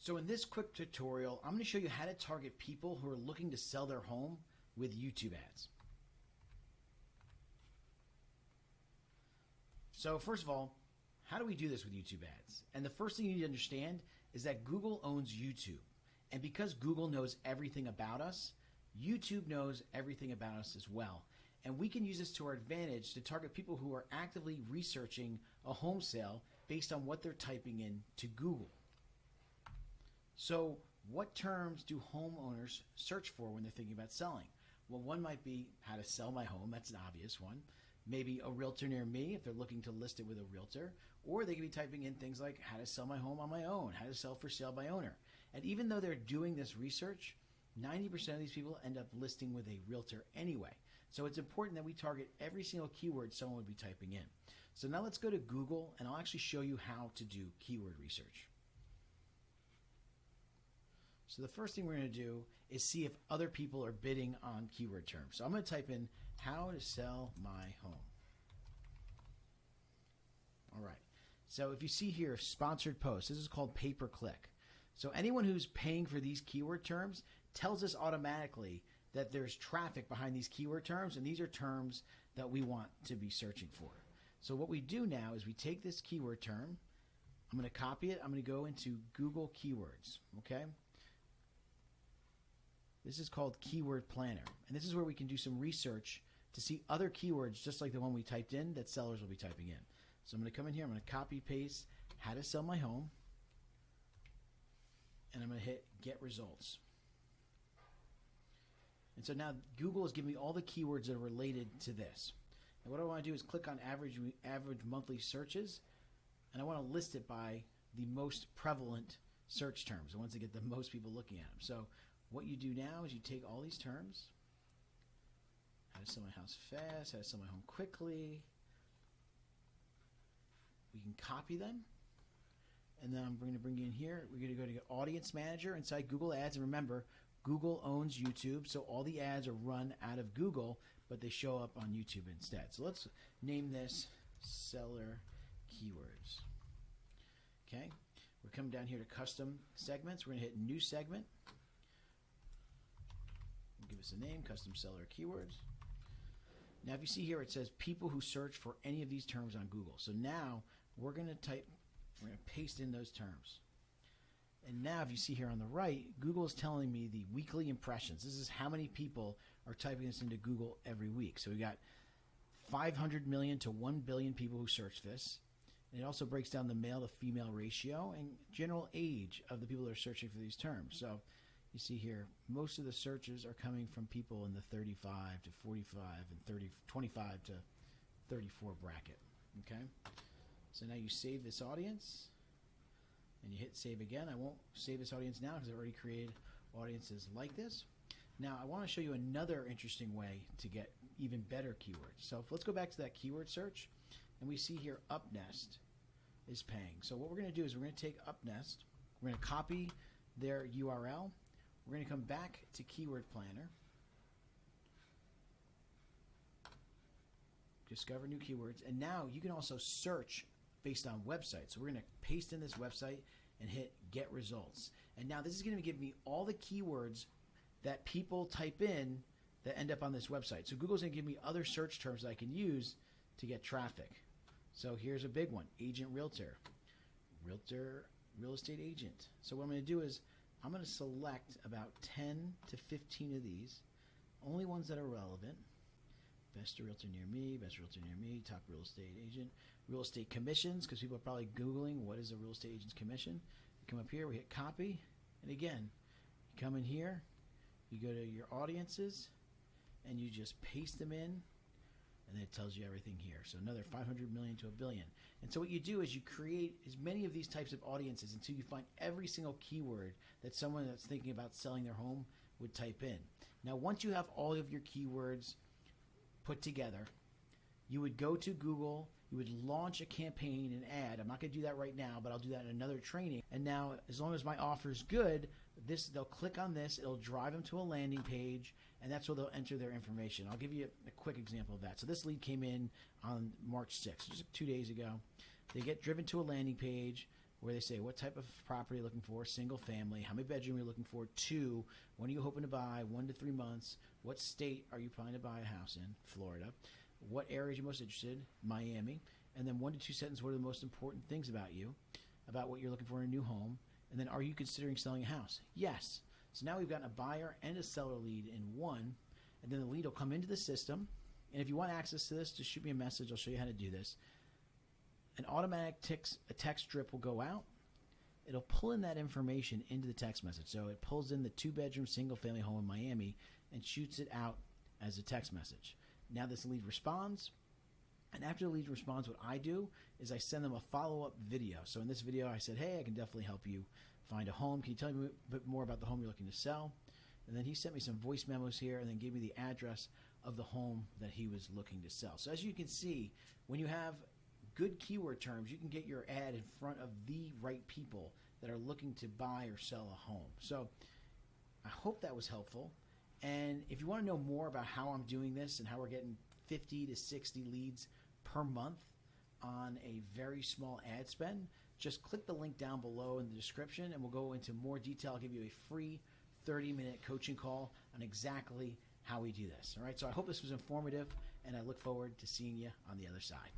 So in this quick tutorial, I'm going to show you how to target people who are looking to sell their home with YouTube ads. So first of all, how do we do this with YouTube ads? And the first thing you need to understand is that Google owns YouTube. And because Google knows everything about us, YouTube knows everything about us as well. And we can use this to our advantage to target people who are actively researching a home sale based on what they're typing in to Google. So what terms do homeowners search for when they're thinking about selling? Well, one might be how to sell my home. That's an obvious one. Maybe a realtor near me if they're looking to list it with a realtor. Or they could be typing in things like how to sell my home on my own, how to sell for sale by owner. And even though they're doing this research, 90% of these people end up listing with a realtor anyway. So it's important that we target every single keyword someone would be typing in. So now let's go to Google and I'll actually show you how to do keyword research. So the first thing we're going to do is see if other people are bidding on keyword terms. So I'm going to type in how to sell my home. All right. So if you see here, sponsored posts, this is called pay-per-click. So anyone who's paying for these keyword terms tells us automatically that there's traffic behind these keyword terms, and these are terms that we want to be searching for. So what we do now is we take this keyword term, I'm going to copy it, I'm going to go into Google Keywords, okay? This is called Keyword Planner, and this is where we can do some research to see other keywords just like the one we typed in that sellers will be typing in. So I'm going to come in here, I'm going to copy paste how to sell my home, and I'm going to hit get results. And so now Google is giving me all the keywords that are related to this. And what I want to do is click on average monthly searches, and I want to list it by the most prevalent search terms, the ones that get the most people looking at them. So what you do now is you take all these terms, how to sell my house fast, how to sell my home quickly. We can copy them. And then I'm going to bring you in here. We're going to go to Audience Manager inside Google Ads. And remember, Google owns YouTube, so all the ads are run out of Google, but they show up on YouTube instead. So let's name this Seller Keywords. Okay, we're coming down here to Custom Segments. We're going to hit New Segment. Give us a name, Custom Seller Keywords. Now if you see here, it says people who search for any of these terms on Google. So now we're going to paste in those terms. And now if you see here on the right, Google is telling me the weekly impressions. This is how many people are typing this into Google every week. So we got 500 million to 1 billion people who search this. And it also breaks down the male to female ratio and general age of the people that are searching for these terms. So you see here, most of the searches are coming from people in the 35 to 45 and 25 to 34 bracket. Okay? So now you save this audience and you hit save again. I won't save this audience now because I've already created audiences like this. Now I want to show you another interesting way to get even better keywords. So let's go back to that keyword search, and we see here UpNest is paying. So what we're going to do is we're going to take UpNest, we're going to copy their URL, we're going to come back to Keyword Planner, discover new keywords, and now you can also search based on websites. So we're going to paste in this website and hit get results. And now this is going to give me all the keywords that people type in that end up on this website. So Google's going to give me other search terms that I can use to get traffic. So here's a big one, agent realtor, real estate agent. So what I'm going to do is I'm going to select about 10 to 15 of these, only ones that are relevant. Best realtor near me, best realtor near me, top real estate agent, real estate commissions, because people are probably Googling what is a real estate agent's commission. You come up here, we hit copy, and again, you come in here, you go to your audiences, and you just paste them in, and it tells you everything here. So another 500 million to a billion. And so what you do is you create as many of these types of audiences until you find every single keyword that someone that's thinking about selling their home would type in. Now once you have all of your keywords put together, you would go to Google, you would launch a campaign, an ad. I'm not going to do that right now, but I'll do that in another training. And now, as long as my offer is good, they'll click on this, it'll drive them to a landing page, and that's where they'll enter their information. I'll give you a quick example of that. So this lead came in on March 6th, just 2 days ago. They get driven to a landing page where they say what type of property you're looking for, single family, how many bedroom you're looking for, 2, when are you hoping to buy, 1 to 3 months, what state are you planning to buy a house in, Florida, what area you're most interested, Miami, and then 1 to 2 sentences, what are the most important things about you, about what you're looking for in a new home, and then are you considering selling a house? Yes. So now we've gotten a buyer and a seller lead in one, and then the lead will come into the system, and if you want access to this, just shoot me a message. I'll show you how to do this. An automatic text drip will go out. It'll pull in that information into the text message. So it pulls in the 2-bedroom single-family home in Miami and shoots it out as a text message. Now this lead responds, and after the lead responds, what I do is I send them a follow-up video. So in this video, I said, hey, I can definitely help you find a home. Can you tell me a bit more about the home you're looking to sell? And then he sent me some voice memos here and then gave me the address of the home that he was looking to sell. So as you can see, when you have good keyword terms, you can get your ad in front of the right people that are looking to buy or sell a home. So I hope that was helpful. And if you want to know more about how I'm doing this and how we're getting 50 to 60 leads per month on a very small ad spend, just click the link down below in the description and we'll go into more detail. I'll give you a free 30-minute coaching call on exactly how we do this. All right, so I hope this was informative and I look forward to seeing you on the other side.